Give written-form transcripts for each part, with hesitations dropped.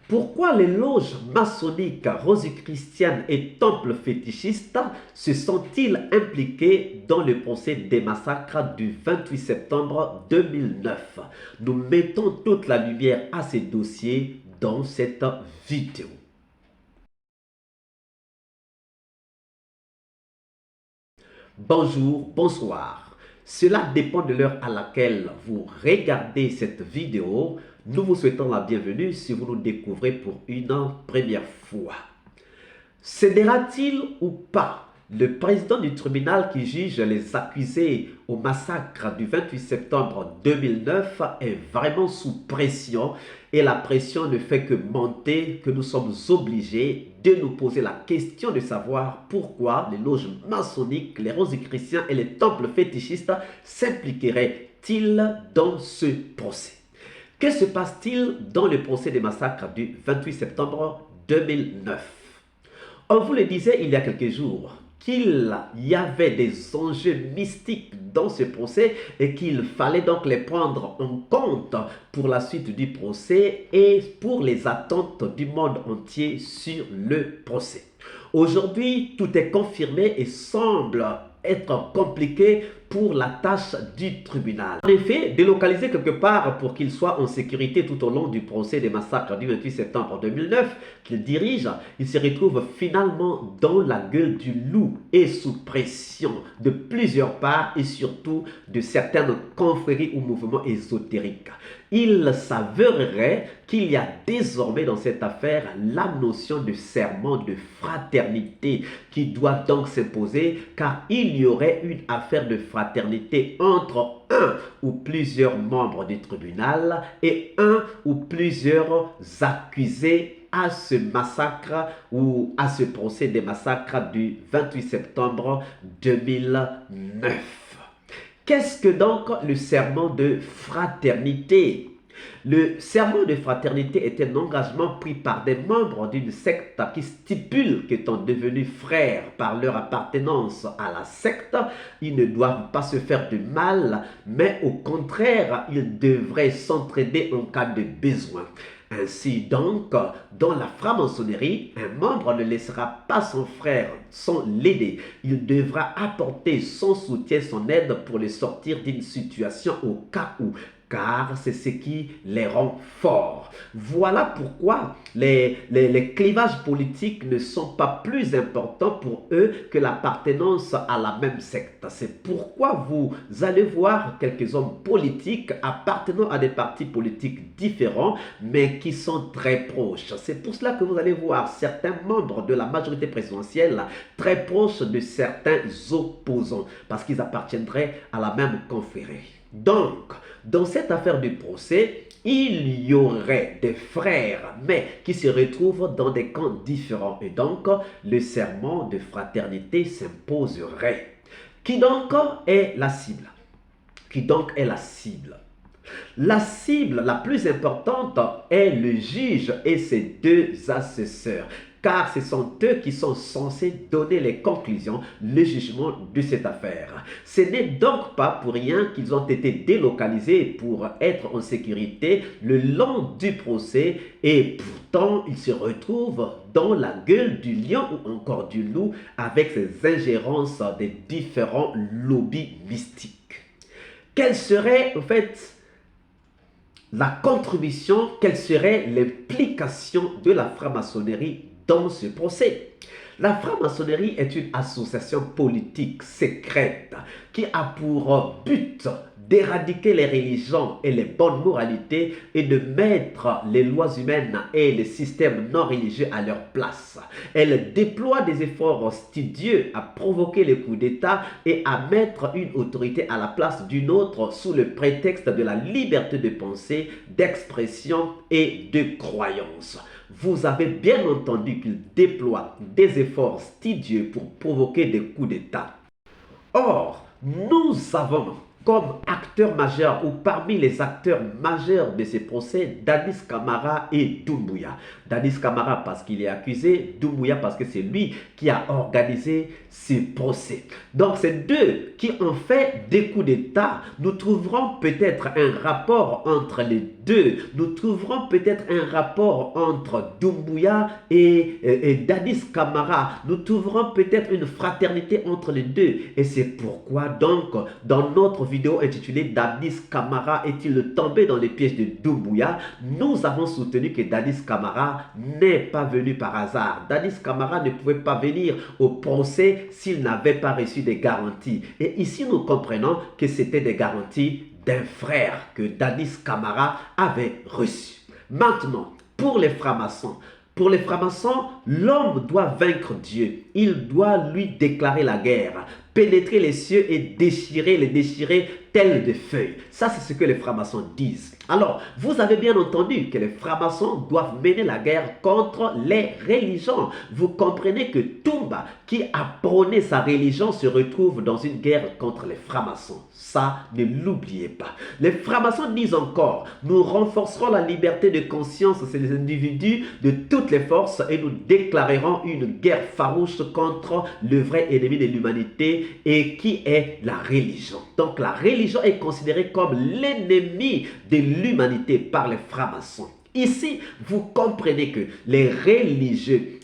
Pourquoi les loges maçonniques rosicruciennes et temples fétichistes se sont-ils impliqués dans le procès des massacres du 28 septembre 2009? Nous mettons toute la lumière à ces dossiers dans cette vidéo. Bonjour, bonsoir. Cela dépend de l'heure à laquelle vous regardez cette vidéo. Nous vous souhaitons la bienvenue si vous nous découvrez pour une première fois. Cédera-t-il ou pas le président du tribunal qui juge les accusés au massacre du 28 septembre 2009 est vraiment sous pression et la pression ne fait que monter, que nous sommes obligés de nous poser la question de savoir pourquoi les loges maçonniques, les rosicruciens et les temples fétichistes s'impliqueraient-ils dans ce procès. Que se passe-t-il dans le procès des massacres du 28 septembre 2009? On vous le disait il y a quelques jours qu'il y avait des enjeux mystiques dans ce procès et qu'il fallait donc les prendre en compte pour la suite du procès et pour les attentes du monde entier sur le procès. Aujourd'hui, tout est confirmé et semble être compliqué pour la tâche du tribunal. En effet, délocalisé quelque part pour qu'il soit en sécurité tout au long du procès des massacres du 28 septembre 2009 qu'il dirige, il se retrouve finalement dans la gueule du loup et sous pression de plusieurs parts et surtout de certaines confréries ou mouvements ésotériques. Il s'avérerait qu'il y a désormais dans cette affaire la notion de serment de fraternité qui doit donc s'imposer car il y aurait une affaire de fraternité entre un ou plusieurs membres du tribunal et un ou plusieurs accusés à ce massacre ou à ce procès des massacres du 28 septembre 2009. Qu'est-ce que donc le serment de fraternité? Le serment de fraternité est un engagement pris par des membres d'une secte qui stipule qu'étant devenus frères par leur appartenance à la secte, ils ne doivent pas se faire de mal, mais au contraire, ils devraient s'entraider en cas de besoin. Ainsi donc, dans la franc-maçonnerie, un membre ne laissera pas son frère sans l'aider. Il devra apporter son soutien, son aide pour le sortir d'une situation au cas où. Car c'est ce qui les rend forts. Voilà pourquoi les clivages politiques ne sont pas plus importants pour eux que l'appartenance à la même secte. C'est pourquoi vous allez voir quelques hommes politiques appartenant à des partis politiques différents, mais qui sont très proches. C'est pour cela que vous allez voir certains membres de la majorité présidentielle très proches de certains opposants, parce qu'ils appartiendraient à la même confrérie. Donc, dans cette affaire du procès, il y aurait des frères, mais qui se retrouvent dans des camps différents. Et donc, le serment de fraternité s'imposerait. Qui donc est la cible? Qui donc est la cible? La cible la plus importante est le juge et ses deux assesseurs, car ce sont eux qui sont censés donner les conclusions, le jugement de cette affaire. Ce n'est donc pas pour rien qu'ils ont été délocalisés pour être en sécurité le long du procès et pourtant ils se retrouvent dans la gueule du lion ou encore du loup avec ces ingérences des différents lobbies mystiques. Quelle serait en fait la contribution, quelle serait l'implication de la franc-maçonnerie dans ce procès? La franc-maçonnerie est une association politique secrète qui a pour but d'éradiquer les religions et les bonnes moralités et de mettre les lois humaines et les systèmes non religieux à leur place. Elle déploie des efforts studieux à provoquer les coups d'État et à mettre une autorité à la place d'une autre sous le prétexte de la liberté de pensée, d'expression et de croyance. Vous avez bien entendu qu'il déploie des efforts studieux pour provoquer des coups d'État. Or, nous avons comme acteur majeur ou parmi les acteurs majeurs de ces procès, Dadis Camara et Doumbouya. Dadis Camara parce qu'il est accusé, Doumbouya parce que c'est lui qui a organisé ces procès. Donc ces deux qui ont fait des coups d'État, nous trouverons peut-être un rapport entre les deux. Nous trouverons peut-être un rapport entre Doumbouya et Dadis Camara. Nous trouverons peut-être une fraternité entre les deux. Et c'est pourquoi donc dans notre vidéo intitulée Dadis Camara est-il tombé dans les pièges de Doumbouya, nous avons soutenu que Dadis Camara n'est pas venu par hasard. Dadis Camara ne pouvait pas venir au procès s'il n'avait pas reçu des garanties. Et ici nous comprenons que c'était des garanties d'un frère que Dadis Camara avait reçu. Maintenant, pour les francs-maçons, l'homme doit vaincre Dieu. Il doit lui déclarer la guerre, pénétrer les cieux et les déchirer tels des feuilles. Ça, c'est ce que les francs-maçons disent. Alors, vous avez bien entendu que les francs-maçons doivent mener la guerre contre les religions. Vous comprenez que Toumba, qui a prôné sa religion, se retrouve dans une guerre contre les francs-maçons. Ça, ne l'oubliez pas. Les francs-maçons disent encore, nous renforcerons la liberté de conscience des individus de toutes les forces et nous déclarerons une guerre farouche contre le vrai ennemi de l'humanité et qui est la religion. Donc la religion est considérée comme l'ennemi de l'humanité par les francs-maçons. Ici, vous comprenez que les religieux,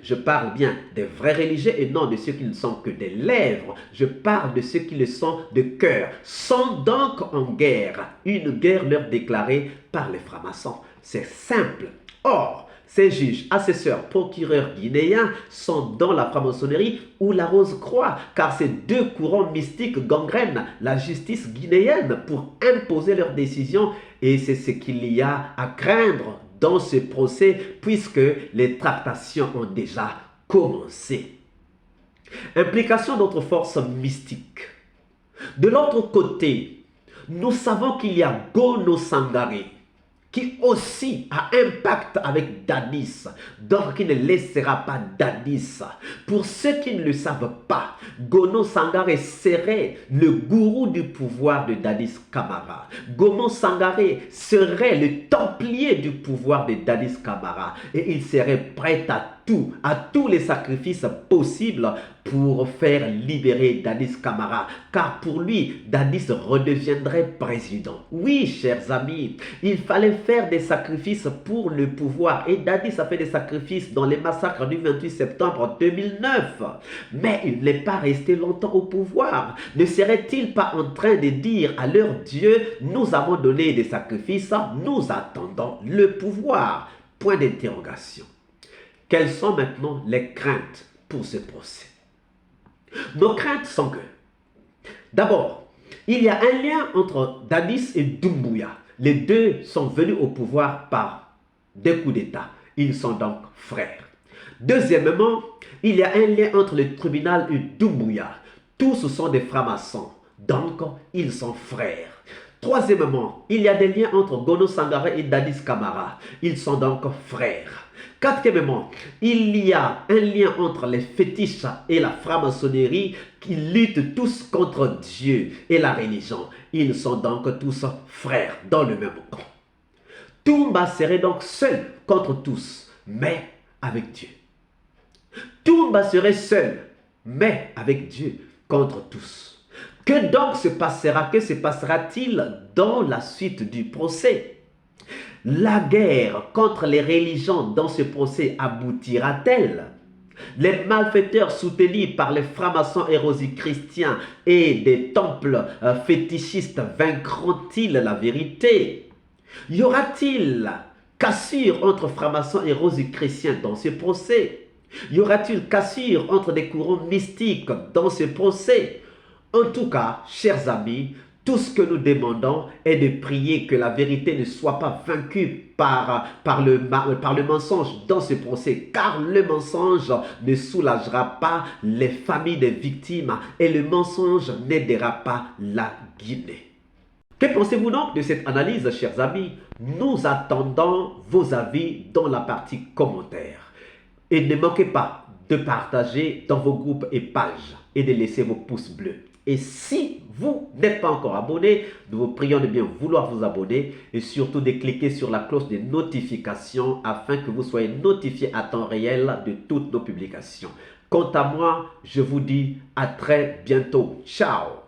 je parle bien des vrais religieux et non de ceux qui ne sont que des lèvres, je parle de ceux qui le sont de cœur, sont donc en guerre, une guerre leur déclarée par les francs-maçons. C'est simple. Or, ces juges, assesseurs, procureurs guinéens sont dans la franc-maçonnerie ou la Rose-Croix, car ces deux courants mystiques gangrènent la justice guinéenne pour imposer leurs décisions et c'est ce qu'il y a à craindre dans ce procès puisque les tractations ont déjà commencé. Implication d'autres forces mystiques. De l'autre côté, nous savons qu'il y a Gono Sangaré, qui aussi a un pacte avec Dadis, donc qui ne laissera pas Dadis. Pour ceux qui ne le savent pas, Gono Sangaré serait le gourou du pouvoir de Dadis Camara. Gono Sangaré serait le templier du pouvoir de Dadis Camara et il serait prêt à tous les sacrifices possibles pour faire libérer Dadis Camara. Car pour lui, Dadis redeviendrait président. Oui, chers amis, il fallait faire des sacrifices pour le pouvoir. Et Dadis a fait des sacrifices dans les massacres du 28 septembre 2009. Mais il n'est pas resté longtemps au pouvoir. Ne serait-il pas en train de dire à leur Dieu, nous avons donné des sacrifices, nous attendons le pouvoir? Point d'interrogation. Quelles sont maintenant les craintes pour ce procès? Nos craintes sont que, d'abord, il y a un lien entre Dadis et Doumbouya. Les deux sont venus au pouvoir par des coups d'État. Ils sont donc frères. Deuxièmement, il y a un lien entre le tribunal et Doumbouya. Tous sont des francs-maçons, donc ils sont frères. Troisièmement, il y a des liens entre Gono Sangaré et Dadis Camara. Ils sont donc frères. Quatrièmement, il y a un lien entre les fétiches et la franc-maçonnerie qui luttent tous contre Dieu et la religion. Ils sont donc tous frères dans le même camp. Toumba serait donc seul contre tous, mais avec Dieu. Toumba serait seul, mais avec Dieu contre tous. Que donc se passera-t-il dans la suite du procès? La guerre contre les religions dans ce procès aboutira-t-elle? Les malfaiteurs soutenus par les francs-maçons et rosicruciens et des temples fétichistes vaincront-ils la vérité? Y aura-t-il cassure entre francs-maçons et rosicruciens dans ce procès? Y aura-t-il cassure entre des courants mystiques dans ce procès? En tout cas, chers amis, tout ce que nous demandons est de prier que la vérité ne soit pas vaincue par le mensonge dans ce procès, car le mensonge ne soulagera pas les familles des victimes et le mensonge n'aidera pas la Guinée. Que pensez-vous donc de cette analyse, chers amis? Nous attendons vos avis dans la partie commentaires. Et ne manquez pas de partager dans vos groupes et pages et de laisser vos pouces bleus. Et si vous n'êtes pas encore abonné, nous vous prions de bien vouloir vous abonner et surtout de cliquer sur la cloche de notification afin que vous soyez notifié à temps réel de toutes nos publications. Quant à moi, je vous dis à très bientôt. Ciao!